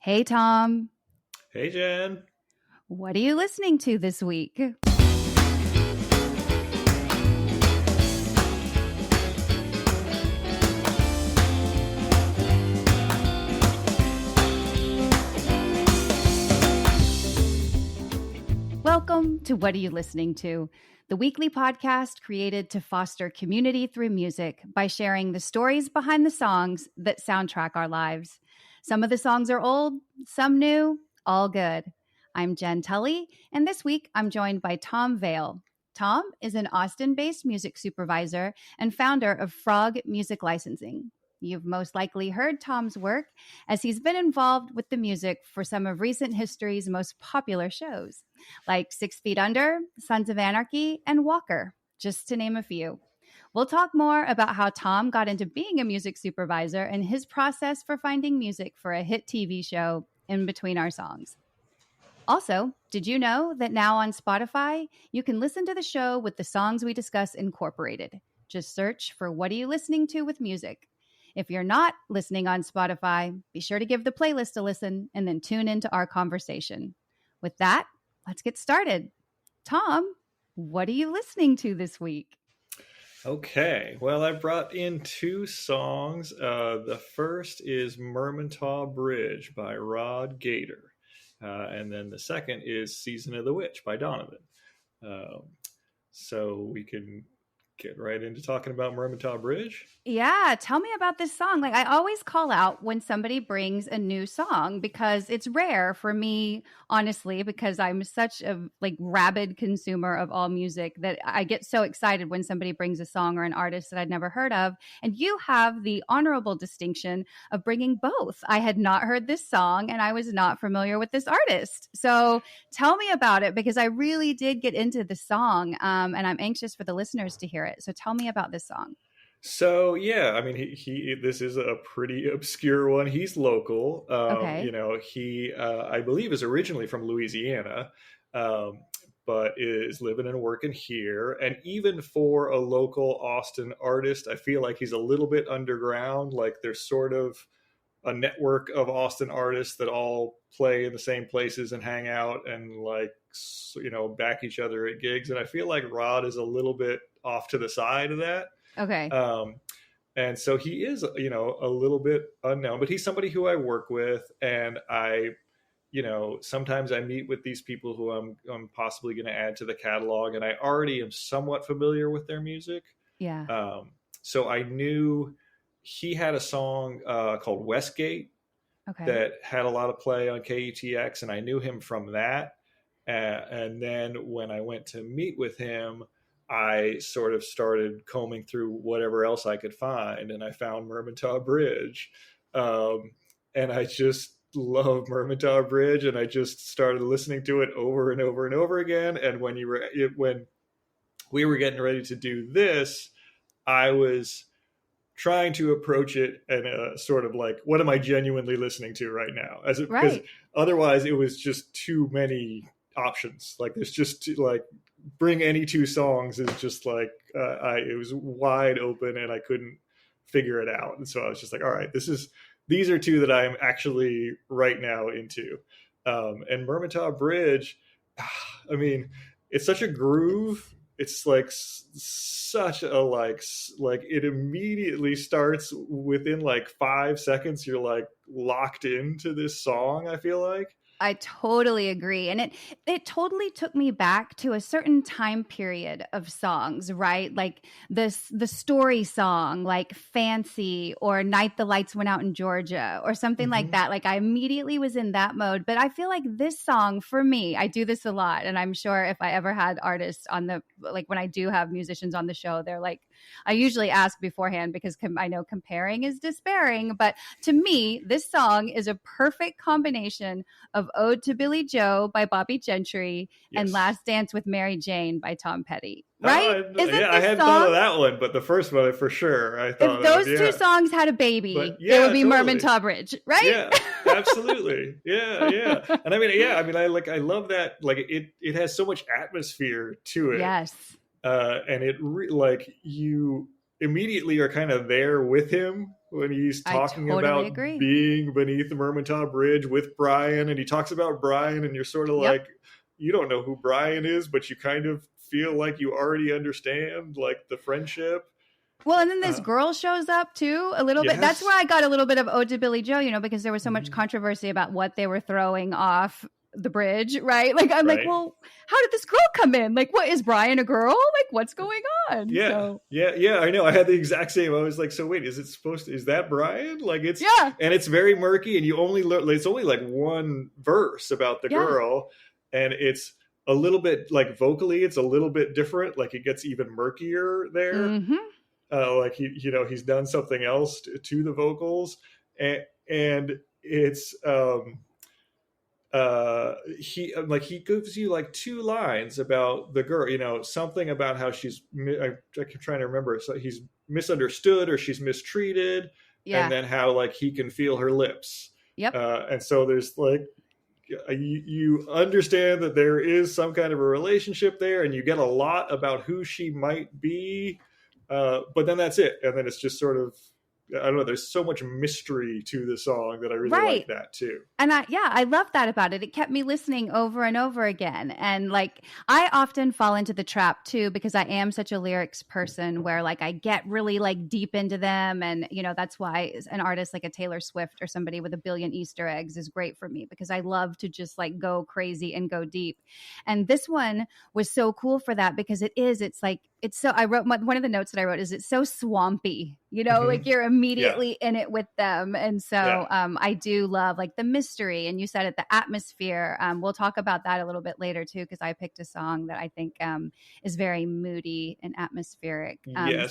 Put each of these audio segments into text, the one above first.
Hey, Tom. Hey, Jen. What are you listening to this week? Welcome to What Are You Listening To? The weekly podcast created to foster community through music by sharing the stories behind the songs that soundtrack our lives. Some of the songs are old, some new, all good. I'm Jenn Tully, and this week I'm joined by Tom Vale. Tom is an Austin-based music supervisor and founder of Frog Music Licensing. You've most likely heard Tom's work as he's been involved with the music for some of recent history's most popular shows, like 6 Feet Under, Sons of Anarchy, and Walker, just to name a few. We'll talk more about how Tom got into being a music supervisor and his process for finding music for a hit TV show in between our songs. Also, did you know that now on Spotify, you can listen to the show with the songs we discuss incorporated? Just search for What Are You Listening To with Music. If you're not listening on Spotify, be sure to give the playlist a listen and then tune into our conversation. With that, let's get started. Tom, what are you listening to this week? Okay, well, I brought in two songs. The first is Mermentau Bridge by Gator. And then the second is Season of the Witch by Donovan. So we can get right into talking about Mermentau Bridge. Yeah, tell me about this song. Like, I always call out when somebody brings a new song because it's rare for me, honestly, because I'm such a rabid consumer of all music that I get so excited when somebody brings a song or an artist that I'd never heard of. And you have the honorable distinction of bringing both. I had not heard this song and I was not familiar with this artist. So tell me about it because I really did get into the song and I'm anxious for the listeners to hear it. So tell me about this song. So yeah, I mean, he this is a pretty obscure one. He's local. Okay. You know, he I believe is originally from Louisiana, but is living and working here. And even for a local Austin artist, I feel like he's a little bit underground. Like there's sort of a network of Austin artists that all play in the same places and hang out and back each other at gigs. And I feel like Rod is a little bit off to the side of that. Okay. And so he is, a little bit unknown, but he's somebody who I work with, and I, sometimes I meet with these people who I'm possibly going to add to the catalog, and I already am somewhat familiar with their music. Yeah. So I knew he had a song called Westgate that had a lot of play on KETX, and I knew him from that. And then when I went to meet with him, I sort of started combing through whatever else I could find, and I found Mermentau Bridge. And I just love Mermentau Bridge, and I just started listening to it over and over and over again. And when we were getting ready to do this, I was trying to approach it and sort of like, what am I genuinely listening to right now? Because otherwise it was just too many options. Like there's just bring any two songs is just like it was wide open and I couldn't figure it out. And so I was just like, all right, these are two that I'm actually right now into. And Mermentau Bridge, I mean, it's such a groove. It's like such a like it immediately starts within like 5 seconds. You're like locked into this song, I feel like. I totally agree. And it totally took me back to a certain time period of songs, right? Like the story song, like Fancy or Night the Lights Went Out in Georgia or something like that. Like I immediately was in that mode. But I feel like this song for me, I do this a lot. And I'm sure if I ever had artists on when I do have musicians on the show, they're like, I usually ask beforehand because I know comparing is despairing. But to me, this song is a perfect combination of Ode to Billy Joe by Bobby Gentry and Last Dance with Mary Jane by Tom Petty. Right? I hadn't thought of that one, but the first one for sure. I thought if those two songs had a baby, it would be totally. Mermentau Bridge, right? Yeah, absolutely. Yeah. And I love that. Like it has so much atmosphere to it. Yes. And it you immediately are kind of there with him when he's talking totally about agree. being beneath the Mermentau Bridge with Brian, and he talks about Brian, and you're sort of like, you don't know who Brian is, but you kind of feel like you already understand like the friendship. Well, and then this girl shows up too a little bit. That's where I got a little bit of Ode to Billy Joe, because there was so much controversy about what they were throwing off the bridge, right? Like, I'm like, well, how did this girl come in? Like, what, is Brian a girl? Like, what's going on? Yeah. I know. I had the exact same. I was like, so wait, is that Brian? Like, it's, and it's very murky, and you only learn, it's only like one verse about the girl, and it's a little bit like vocally, it's a little bit different. Like, it gets even murkier there. Like he's done something else to the vocals, and it's he gives you like two lines about the girl, something about how she's, I'm trying to remember, so he's misunderstood or she's mistreated, and then how like he can feel her lips. And so there's like, you understand that there is some kind of a relationship there, and you get a lot about who she might be. But then that's it. And then it's just sort of, I don't know, there's so much mystery to the song that I really like that too. And I love that about it. It kept me listening over and over again. And like, I often fall into the trap too, because I am such a lyrics person where like I get really like deep into them. And, that's why an artist like a Taylor Swift or somebody with a billion Easter eggs is great for me, because I love to just like go crazy and go deep. And this one was so cool for that, because I wrote one of the notes that I wrote is it's so swampy, like you're immediately in it with them. And so I do love like the mystery, and you said it, the atmosphere. We'll talk about that a little bit later too, because I picked a song that I think is very moody and atmospheric. I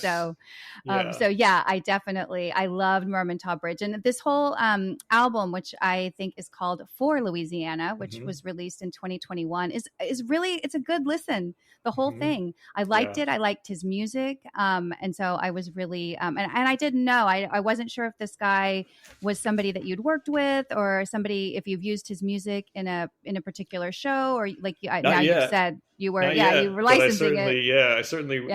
loved Mermentau Bridge, and this whole album, which I think is called For Louisiana, which was released in 2021, is really, it's a good listen. The whole thing, I liked it. I liked his music. And so I was really, and I didn't know, I wasn't sure if this guy was somebody that you'd worked with, or somebody, if you've used his music in a particular show, or like you've said you were, you were licensing it. I certainly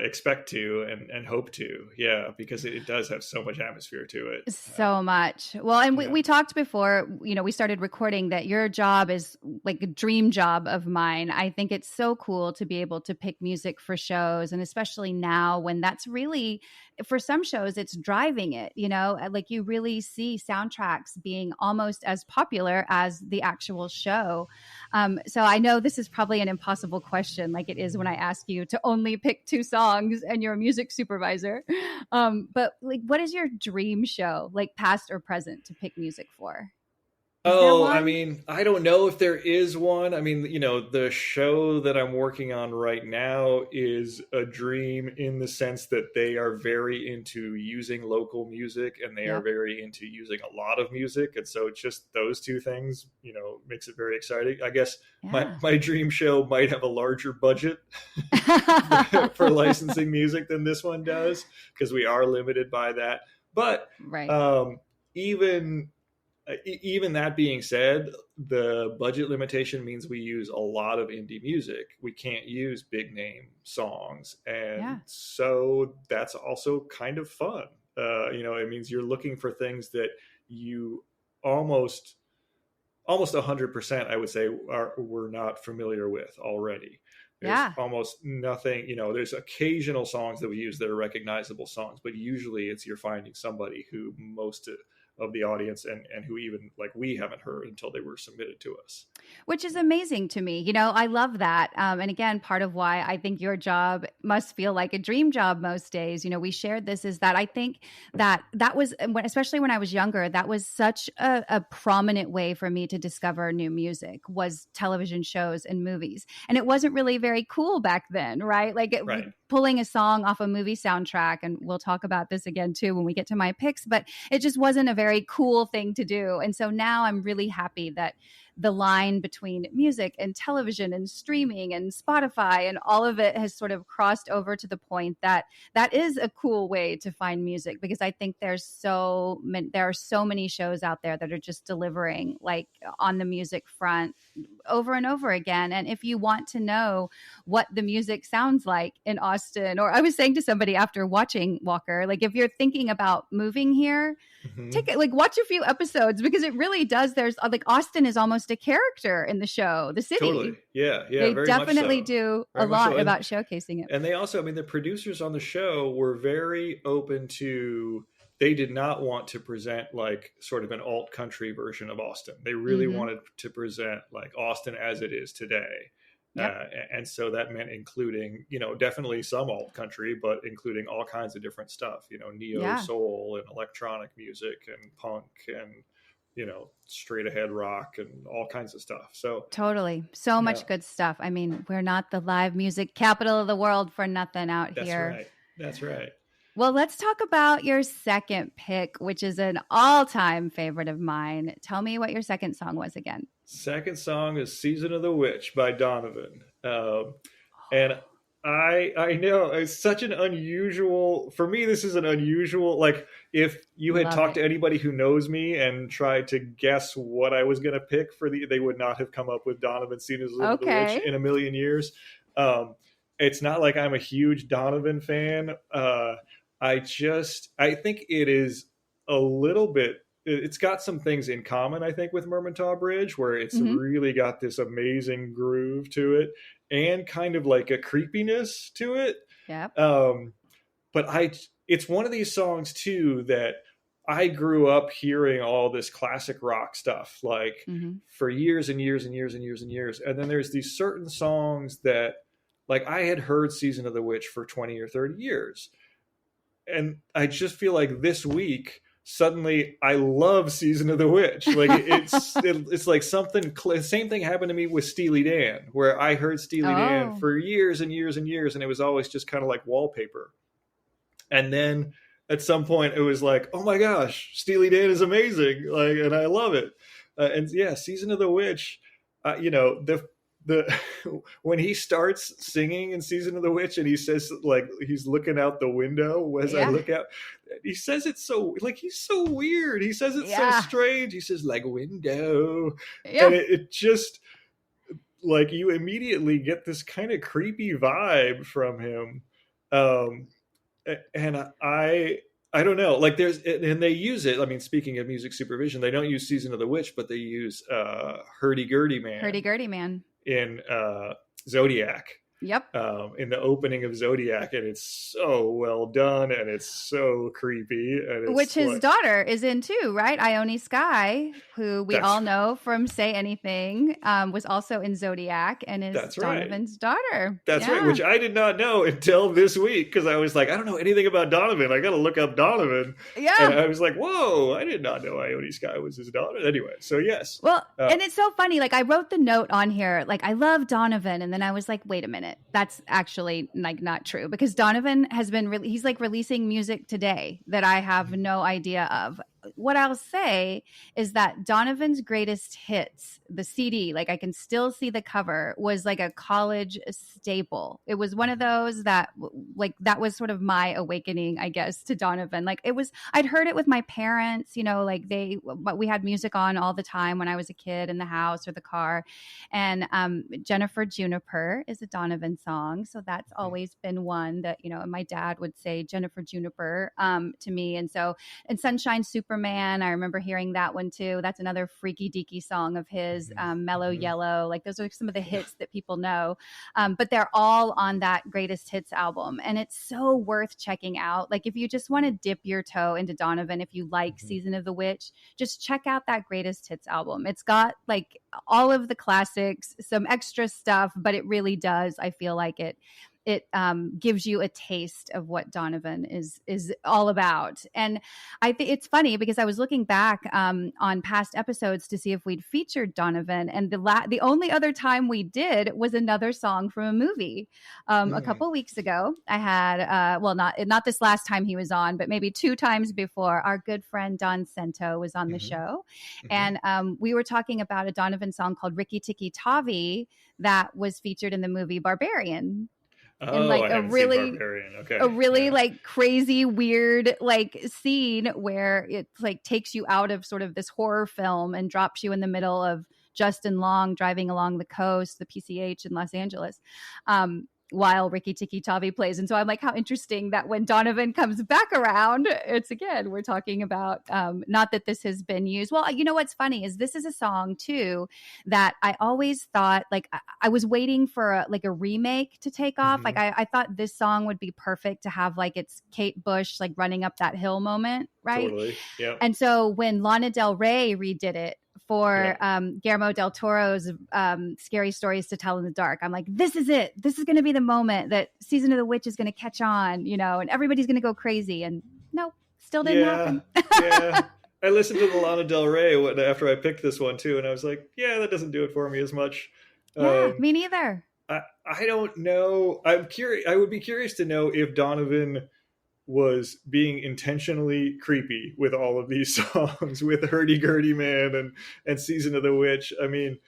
expect to and hope to, because it does have so much atmosphere to it. So much. Well, and we talked before, we started recording, that your job is like a dream job of mine. I think it's so cool to be able to pick music for shows, and especially now when that's really, for some shows, it's driving it, like you really see soundtracks being almost as popular as the actual show. So I know this is probably an impossible question, like it is when I ask you to only pick 2 songs and you're a music supervisor. But like, what is your dream show, like past or present, to pick music for? I mean, I don't know if there is one. I mean, the show that I'm working on right now is a dream in the sense that they are very into using local music, and they are very into using a lot of music. And so it's just those 2 things, makes it very exciting. I guess my dream show might have a larger budget for licensing music than this one does, because we are limited by that. But even that being said, the budget limitation means we use a lot of indie music. We can't use big name songs. And so that's also kind of fun. It means you're looking for things that you almost 100%, I would say, we're not familiar with already. There's almost nothing, there's occasional songs that we use that are recognizable songs, but usually you're finding somebody who most of the audience and who even like we haven't heard until they were submitted to us. Which is amazing to me. I love that. And again, part of why I think your job must feel like a dream job most days, we shared this, is that I think that was, especially when I was younger, that was such a prominent way for me to discover new music, was television shows and movies. And it wasn't really very cool back then, right? Like pulling a song off a movie soundtrack, and we'll talk about this again too when we get to my picks, but it just wasn't a very cool thing to do. And so now I'm really happy that the line between music and television and streaming and Spotify and all of it has sort of crossed over to the point that that is a cool way to find music, because I think there are so many shows out there that are just delivering like on the music front over and over again. And if you want to know what the music sounds like in Austin, or I was saying to somebody after watching Walker, like if you're thinking about moving here, watch a few episodes, because it really does. There's like Austin is almost a character in the show, the city. Totally. Yeah. They very definitely much so. do very a lot so. about showcasing it. And they also, I mean, the producers on the show were very open to, they did not want to present like sort of an alt country version of Austin. They really wanted to present like Austin as it is today. Yep. And so that meant including, definitely some alt country, but including all kinds of different stuff, neo soul and electronic music and punk and, straight ahead rock and all kinds of stuff. So totally. So much good stuff. I mean, we're not the live music capital of the world for nothing out here. That's right. Well, let's talk about your second pick, which is an all-time favorite of mine. Tell me what your second song was again. Second song is Season of the Witch by Donovan. And I know it's such an unusual, for me, this is an unusual, like if you had talked to anybody who knows me and tried to guess what I was going to pick they would not have come up with Donovan Season of the Witch in a million years. It's not like I'm a huge Donovan fan. I think it is a little bit, it's got some things in common, I think, with Mermentau Bridge, where it's really got this amazing groove to it and kind of like a creepiness to it. Yeah. But it's one of these songs too that I grew up hearing all this classic rock stuff like for years and years and years and years and years. And then there's these certain songs that like I had heard Season of the Witch for 20 or 30 years. And I just feel like this week, suddenly I love Season of the Witch. Like it's like something, same thing happened to me with Steely Dan, where I heard Steely Dan for years and years and years. And it was always just kind of like wallpaper. And then at some point it was like, oh my gosh, Steely Dan is amazing. Like, and I love it. And yeah, Season of the Witch, when he starts singing in Season of the Witch and he says like he's looking out the window as I look out, he says it so like he's so weird, he says it so strange, he says like window and it just like you immediately get this kind of creepy vibe from him. And I don't know, like and they use it, I mean, speaking of music supervision, they don't use Season of the Witch, but they use Hurdy-Gurdy Man in Zodiac. Yep. In the opening of Zodiac, and it's so well done and it's so creepy. And which his daughter is in too, right? Ione Skye, who we all know from Say Anything, was also in Zodiac and is Donovan's daughter. That's right, which I did not know until this week, because I was like, I don't know anything about Donovan. I got to look up Donovan. Yeah. And I was like, whoa, I did not know Ione Skye was his daughter. Anyway, so yes. Well, and it's so funny. Like I wrote the note on here, like I love Donovan. And then I was like, wait a minute. That's actually like not true, because Donovan has been he's like releasing music today that I have no idea of. What I'll say is that Donovan's Greatest Hits, the CD, like I can still see the cover, was like a college staple. It was one of those that like that was sort of my awakening, I guess, to Donovan. Like it was, I'd heard it with my parents, like we had music on all the time when I was a kid in the house or the car. And Jennifer Juniper is a Donovan song. So that's always been one that, and my dad would say Jennifer Juniper to me. And so, and Sunshine Superman, I remember hearing that one too. That's another freaky deaky song of his. Mellow Yellow, like those are some of the hits that people know, but they're all on that Greatest Hits album, and it's so worth checking out. Like if you just want to dip your toe into Donovan, if you like Season of the Witch, just check out that Greatest Hits album. It's got like all of the classics, some extra stuff, but it really does, I feel like it it gives you a taste of what Donovan is all about. And I think it's funny because I was looking back on past episodes to see if we'd featured Donovan, and the only other time we did was another song from a movie. A couple weeks ago, I had not this last time he was on, but maybe 2 times before. Our good friend Don Cento was on the show, and we were talking about a Donovan song called "Rikki Tikki Tavi" that was featured in the movie Barbarian. Oh, like I haven't seen Barbarian. Okay. A really like crazy, weird like scene where it like takes you out of sort of this horror film and drops you in the middle of Justin Long driving along the coast, the PCH in Los Angeles. While Rikki Tikki Tavi plays. And so I'm like, how interesting that when Donovan comes back around, it's again, we're talking about, not that this has been used. Well, you know, what's funny is this is a song too, that I always thought like, I was waiting for a remake to take off. Like I thought this song would be perfect to have like it's Kate Bush, like running up that hill moment. Right. Totally. Yeah. And so when Lana Del Rey redid it for Guillermo del Toro's Scary Stories to Tell in the Dark, I'm like, this is it. This is going to be the moment that Season of the Witch is going to catch on, you know, and everybody's going to go crazy. And nope, still didn't happen. Yeah. I listened to the Lana Del Rey after I picked this one too, and I was like, yeah, that doesn't do it for me as much. Yeah, me neither. I don't know. I'm curious. I would be curious to know if Donovan was being intentionally creepy with all of these songs, with Hurdy-Gurdy Man and Season of the Witch. I mean,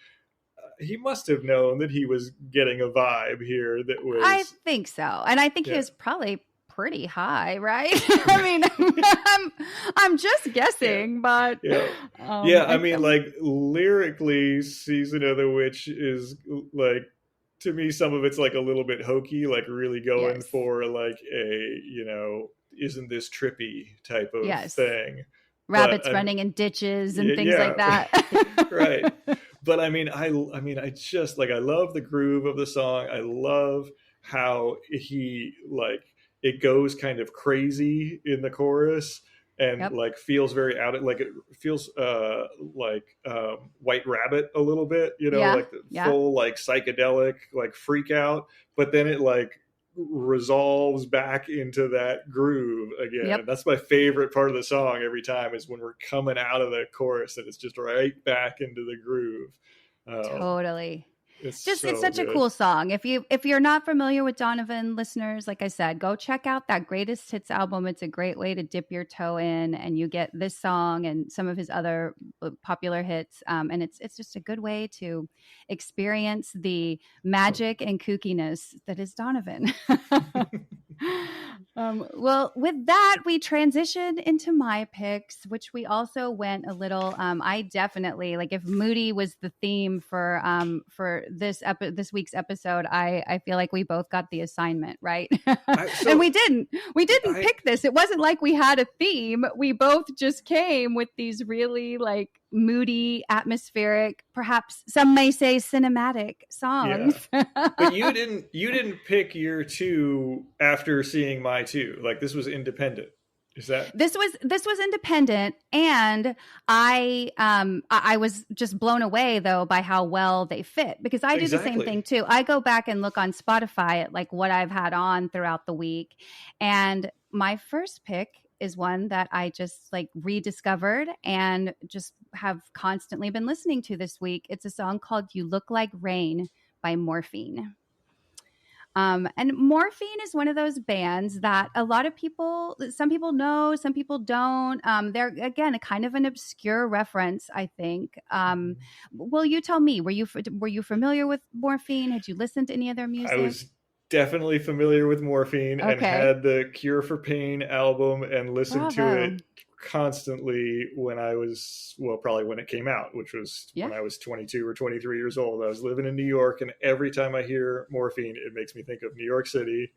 he must have known that he was getting a vibe here that was... I think so. And I think he was probably pretty high, right? I mean, I'm just guessing, but... I mean, like, lyrically, Season of the Witch is, like, to me, some of it's like a little bit hokey, like really going for like a, you know, isn't this trippy type of thing. Rabbits running in ditches and things like that. Right. But I mean, I just like, I love the groove of the song. I love how he like, it goes kind of crazy in the chorus. And like feels very like it feels like White Rabbit a little bit, you know, like the full like psychedelic like freak out, but then it like resolves back into that groove again. That's my favorite part of the song every time, is when we're coming out of the chorus and it's just right back into the groove. Totally. It's such good. A cool song. If you're not familiar with Donovan, listeners, like I said, go check out that Greatest Hits album. It's a great way to dip your toe in, and you get this song and some of his other popular hits. And it's just a good way to experience the magic and kookiness that is Donovan. Well, with that, we transitioned into my picks, which we also went a little. I definitely, like, if Moody was the theme for this week's episode, I feel like we both got the assignment, right? And we didn't pick this. It wasn't like we had a theme. We both just came with these really like moody, atmospheric, perhaps some may say cinematic songs. But you didn't pick your 2 after seeing my 2. Like, this was independent. Is that this was independent, and I was just blown away though by how well they fit, because I do the same thing too. I go back and look on Spotify at like what I've had on throughout the week, and my first pick is one that I just like rediscovered and just have constantly been listening to this week. It's a song called "You Look Like Rain" by Morphine. And Morphine is one of those bands that a lot of people, some people know, some people don't. They're, again, a kind of an obscure reference, I think. Well, you tell me, were you familiar with Morphine? Had you listened to any of their music? I was definitely familiar with Morphine and had the Cure for Pain album and listened to it constantly when I was, well, probably when it came out, which was when I was 22 or 23 years old. I was living in New York, and every time I hear Morphine, it makes me think of New York City.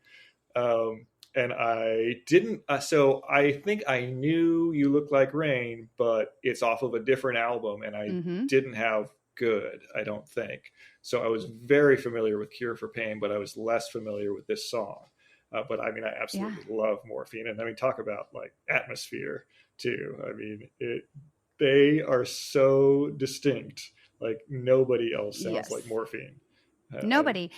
And I didn't, so I think I knew You Look Like Rain, but it's off of a different album, and I didn't have Good, I don't think. So I was very familiar with Cure for Pain, but I was less familiar with this song. But I mean, I absolutely love Morphine. And I mean, talk about like atmosphere too. I mean, they are so distinct. Like nobody else sounds like Morphine. Nobody.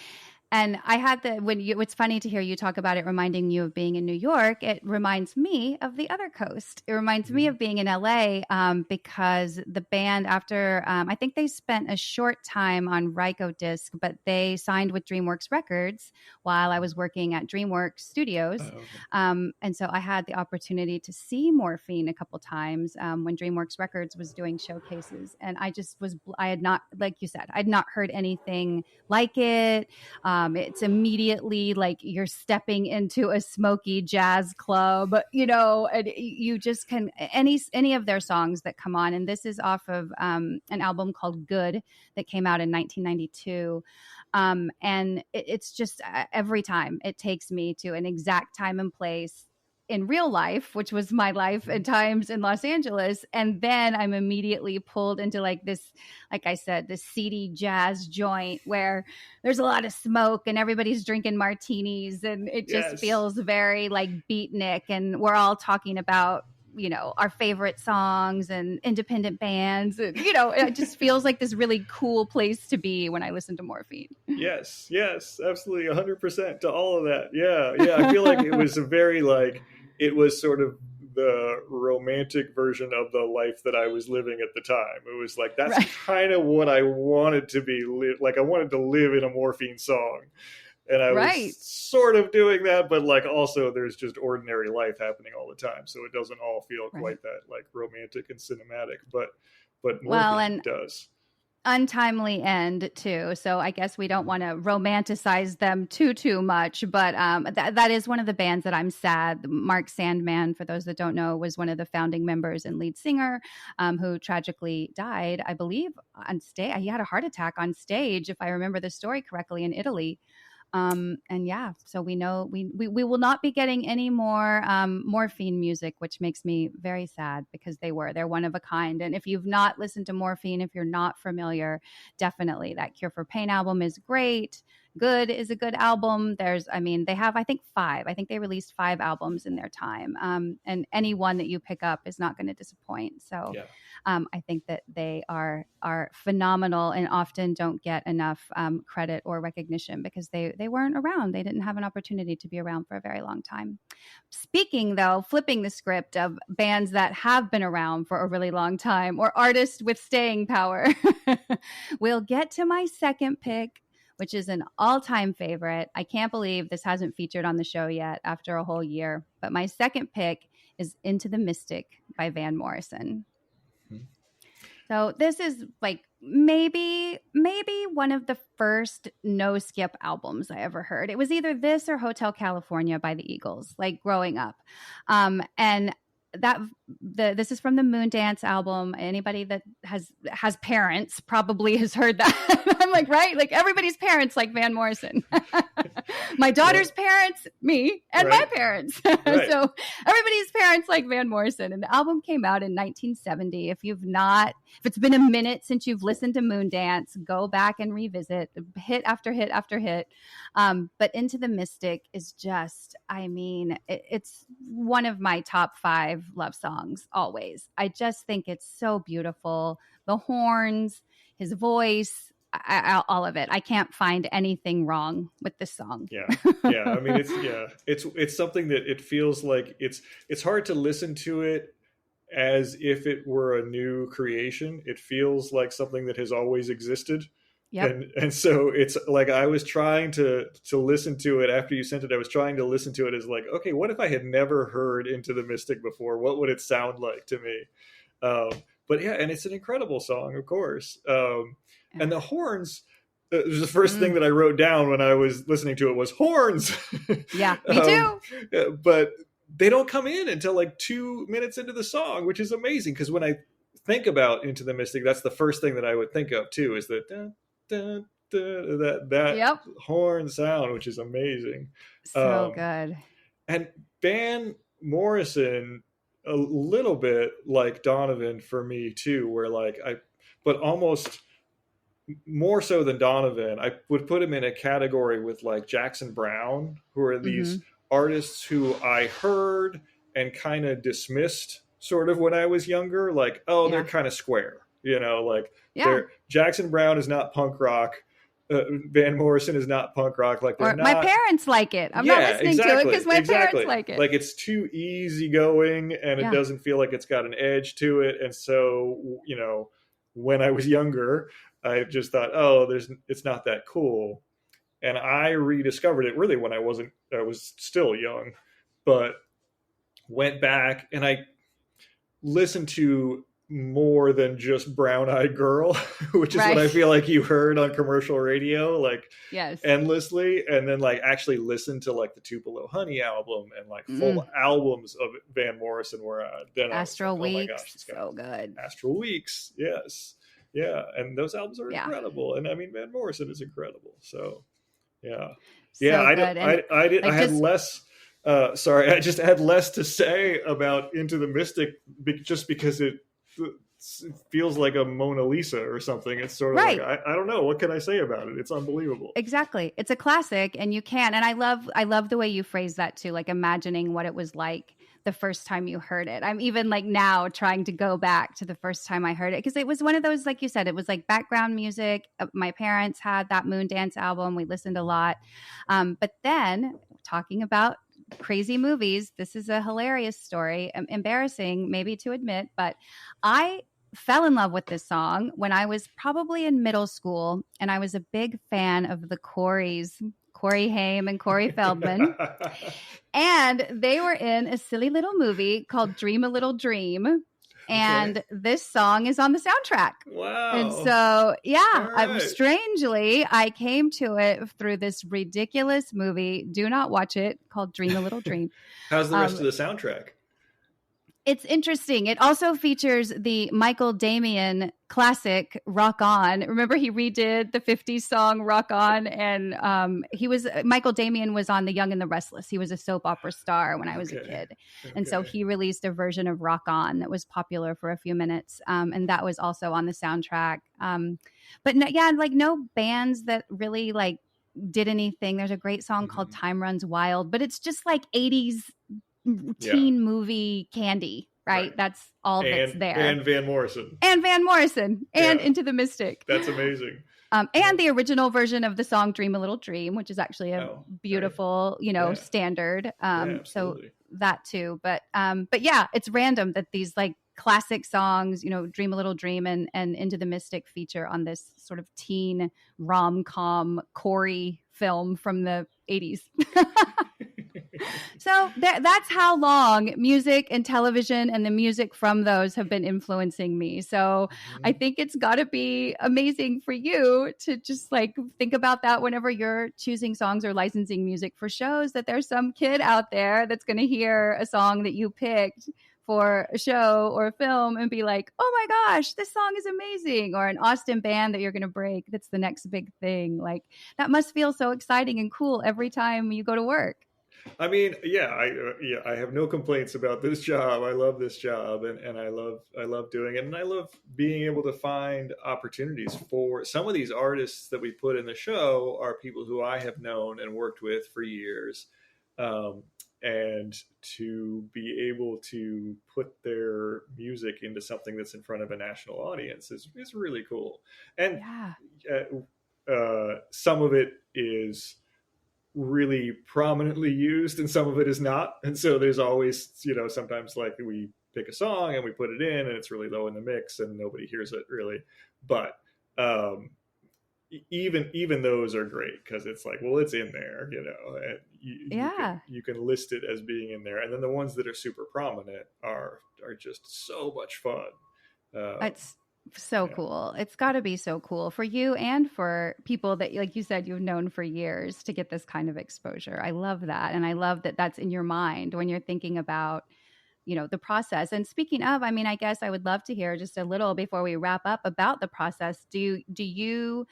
And I had it's funny to hear you talk about it reminding you of being in New York. It reminds me of the other coast. It reminds me of being in LA because the band after, I think they spent a short time on Ryko Disc, but they signed with DreamWorks Records while I was working at DreamWorks Studios. Oh, okay. And so I had the opportunity to see Morphine a couple times when DreamWorks Records was doing showcases. And I had not, like you said, I'd not heard anything like it. It's immediately like you're stepping into a smoky jazz club, and you just can any of their songs that come on. And this is off of an album called Good that came out in 1992. And it's just every time it takes me to an exact time and place in real life, which was my life at times in Los Angeles. And then I'm immediately pulled into like this, like I said, this seedy jazz joint where there's a lot of smoke and everybody's drinking martinis. And it just feels very like beatnik. And we're all talking about, our favorite songs and independent bands. And, it just feels like this really cool place to be when I listen to Morphine. Yes, absolutely. 100% to all of that. Yeah. I feel like it was it was sort of the romantic version of the life that I was living at the time. It was like, that's kind of what I wanted to be. I wanted to live in a Morphine song. And I was sort of doing that, but like also there's just ordinary life happening all the time. So it doesn't all feel quite that like romantic and cinematic, but Morphine does. Untimely end too. So I guess we don't want to romanticize them too much, but that is one of the bands that I'm sad. Mark Sandman, for those that don't know, was one of the founding members and lead singer who tragically died, I believe, on stage. He had a heart attack on stage, if I remember the story correctly, in Italy. So we know we will not be getting any more Morphine music, which makes me very sad because they're one of a kind. And if you've not listened to Morphine, if you're not familiar, definitely that Cure for Pain album is great. Good is a good album. They have, I think 5. I think they released 5 albums in their time. And any one that you pick up is not going to disappoint. So I think that they are phenomenal and often don't get enough credit or recognition because they weren't around. They didn't have an opportunity to be around for a very long time. Speaking, though, flipping the script of bands that have been around for a really long time or artists with staying power, we'll get to my second pick, which is an all-time favorite. I can't believe this hasn't featured on the show yet after a whole year. But my second pick is Into the Mystic by Van Morrison. So this is like maybe one of the first no skip albums I ever heard. It was either this or Hotel California by the Eagles, like growing up. And this is from the Moondance album. Anybody that has parents probably has heard that. I'm like, right? Like everybody's parents like Van Morrison. My daughter's parents, me, and my parents. So everybody's parents like Van Morrison. And the album came out in 1970. If it's been a minute since you've listened to Moondance, go back and revisit hit after hit after hit. But Into the Mystic is just, it's one of my top 5 love songs always. I just think it's so beautiful. The horns, his voice, all of it. I can't find anything wrong with this song. Yeah. I mean, it's something that it feels like it's hard to listen to it as if it were a new creation. It feels like something that has always existed. Yep. And so it's like I was trying to listen to it after you sent it. I was trying to listen to it as like, okay, what if I had never heard Into the Mystic before? What would it sound like to me? But yeah, and it's an incredible song, of course. And the horns, the first thing that I wrote down when I was listening to it was horns. Yeah, me too. But they don't come in until like 2 minutes into the song, which is amazing. Because when I think about Into the Mystic, that's the first thing that I would think of too, is that that horn sound, which is amazing. So good. And Van Morrison, a little bit like Donovan for me too, where but almost more so than Donovan, I would put him in a category with like Jackson Browne, who are these artists who I heard and kind of dismissed sort of when I was younger, like, they're kind of square, Jackson Browne is not punk rock. Van Morrison is not punk rock. Like they're or not. My parents like it. I'm not listening to it because my parents like it. Like it's too easygoing and it doesn't feel like it's got an edge to it. And so, when I was younger, I just thought, it's not that cool. And I rediscovered it really when I was still young, but went back and I listened to more than just Brown Eyed Girl, which is what I feel like you heard on commercial radio, like endlessly. And then like actually listened to like the Tupelo Honey album and like full albums of Van Morrison where then Astral Weeks. Oh my gosh, so good. Astral Weeks. Yes. Yeah. And those albums are incredible. And I mean, Van Morrison is incredible. So yeah. Yeah. I had less, sorry, I just had less to say about Into the Mystic just because it feels like a Mona Lisa or something. It's sort of like, I don't know. What can I say about it? It's unbelievable. Exactly. It's a classic and you can. And I love the way you phrase that too, like imagining what it was like the first time you heard it. I'm even like now trying to go back to the first time I heard it because it was one of those, like you said, it was like background music. My parents had that Moondance album. We listened a lot. But then talking about crazy movies, this is a hilarious story, embarrassing maybe to admit, but I fell in love with this song when I was probably in middle school, and I was a big fan of the Corys, Corey Haim and Corey Feldman. And they were in a silly little movie called Dream a Little Dream. And this song is on the soundtrack. Wow. And so, strangely, I came to it through this ridiculous movie. Do not watch it, called Dream a Little Dream. How's the rest of the soundtrack? It's interesting. It also features the Michael Damian classic Rock On. Remember he redid the 50s song Rock On, and Michael Damian was on The Young and the Restless. He was a soap opera star when I was a kid. And so he released a version of Rock On that was popular for a few minutes. And that was also on the soundtrack. But no bands that really like did anything. There's a great song called Time Runs Wild, but it's just like 80s teen movie candy, right? That's all that's there. And Van Morrison. And Into the Mystic. That's amazing. And the original version of the song Dream a Little Dream, which is actually a beautiful, standard. So that too. But yeah, it's random that these like classic songs, Dream a Little Dream and Into the Mystic feature on this sort of teen rom-com Corey film from the 80s. So that's how long music and television and the music from those have been influencing me. So I think it's got to be amazing for you to just like think about that whenever you're choosing songs or licensing music for shows, that there's some kid out there that's going to hear a song that you picked for a show or a film and be like, oh my gosh, this song is amazing. Or an Austin band that you're going to break. That's the next big thing. Like that must feel so exciting and cool every time you go to work. I mean, I have no complaints about this job. I love this job and I love doing it. And I love being able to find opportunities for some of these artists that we put in the show are people who I have known and worked with for years. And to be able to put their music into something that's in front of a national audience is really cool. And some of it is really prominently used and some of it is not. And so there's always, sometimes like we pick a song and we put it in and it's really low in the mix and nobody hears it really. But even those are great because it's like, well, it's in there, and you can list it as being in there. And then the ones that are super prominent are just so much fun. It's so cool. It's got to be so cool for you and for people that, like you said, you've known for years to get this kind of exposure. I love that. And I love that that's in your mind when you're thinking about, the process. And speaking of, I mean, I guess I would love to hear just a little before we wrap up about the process. Do you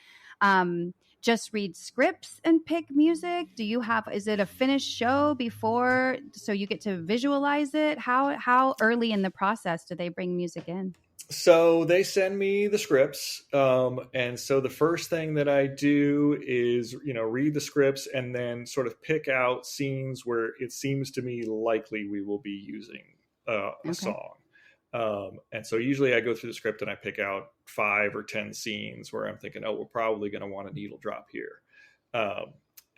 just read scripts and pick music? Is it a finished show before, so you get to visualize it? How early in the process do they bring music in? So they send me the scripts. And so the first thing that I do is, read the scripts and then sort of pick out scenes where it seems to me likely we will be using a song. And so usually I go through the script and I pick out 5 or 10 scenes where I'm thinking, oh, we're probably going to want a needle drop here.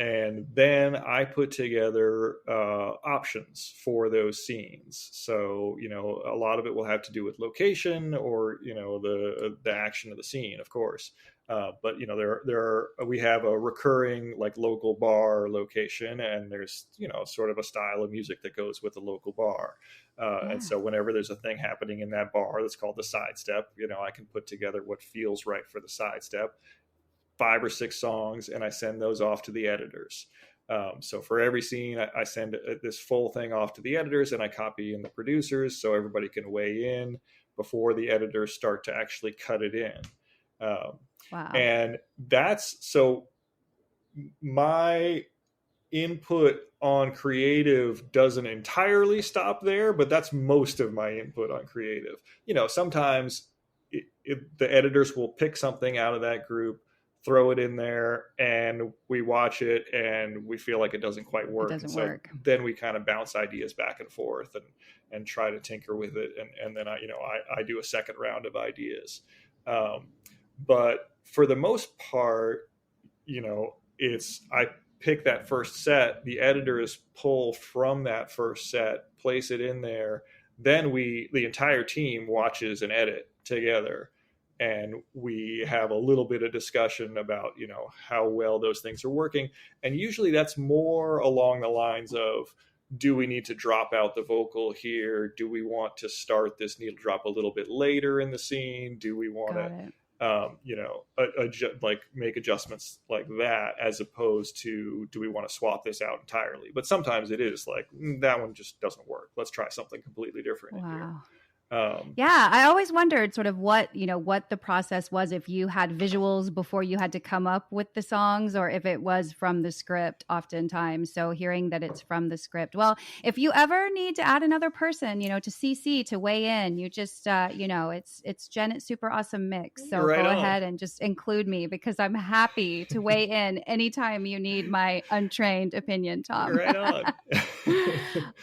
And then I put together options for those scenes. So, a lot of it will have to do with location or, the action of the scene, of course. But we have a recurring like local bar location, and there's sort of a style of music that goes with the local bar. And so whenever there's a thing happening in that bar that's called the sidestep, I can put together what feels right for the sidestep, 5 or 6 songs, and I send those off to the editors. So for every scene, I send this full thing off to the editors, and I copy in the producers so everybody can weigh in before the editors start to actually cut it in. Wow. And so my input on creative doesn't entirely stop there, but that's most of my input on creative. Sometimes the editors will pick something out of that group, throw it in there, and we watch it and we feel like it doesn't quite work. Then we kind of bounce ideas back and forth and try to tinker with it. And then I do a second round of ideas. But for the most part, I pick that first set, the editors pull from that first set, place it in there. Then the entire team watches and edit together. And we have a little bit of discussion about, how well those things are working. And usually that's more along the lines of, do we need to drop out the vocal here? Do we want to start this needle drop a little bit later in the scene? Do we want to, make adjustments like that, as opposed to, do we want to swap this out entirely? But sometimes it is like, that one just doesn't work. Let's try something completely different. Wow. Here. I always wondered sort of what the process was, if you had visuals before you had to come up with the songs, or if it was from the script oftentimes. So hearing that it's from the script. Well, if you ever need to add another person, to CC to weigh in, you just, it's Jenn at Super Awesome Mix. So go ahead and just include me, because I'm happy to weigh in anytime you need my untrained opinion, Tom. Right on.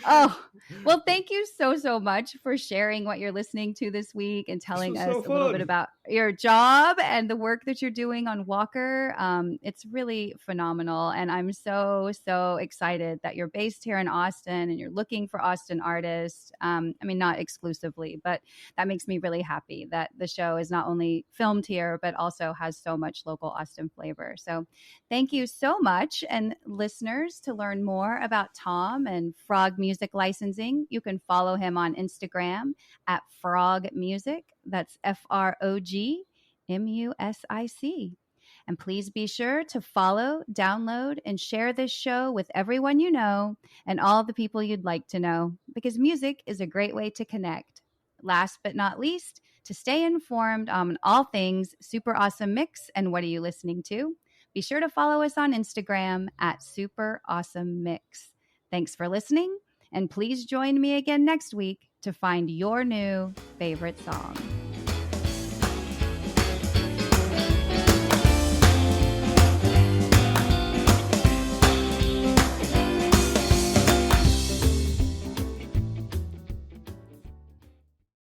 Oh, well, thank you so much for sharing what you're listening to this week and telling us a little bit about your job and the work that you're doing on Walker. It's really phenomenal. And I'm so excited that you're based here in Austin and you're looking for Austin artists. Not exclusively, but that makes me really happy that the show is not only filmed here, but also has so much local Austin flavor. So thank you so much. And listeners, to learn more about Tom and Frog Music Licensing, you can follow him on Instagram at Frog Music. That's FROG MUSIC. And please be sure to follow, download, and share this show with everyone you know and all the people you'd like to know, because music is a great way to connect. Last but not least, to stay informed on all things Super Awesome Mix and What Are You Listening To, be sure to follow us on Instagram at Super Awesome Mix. Thanks for listening, and please join me again next week to find your new favorite song.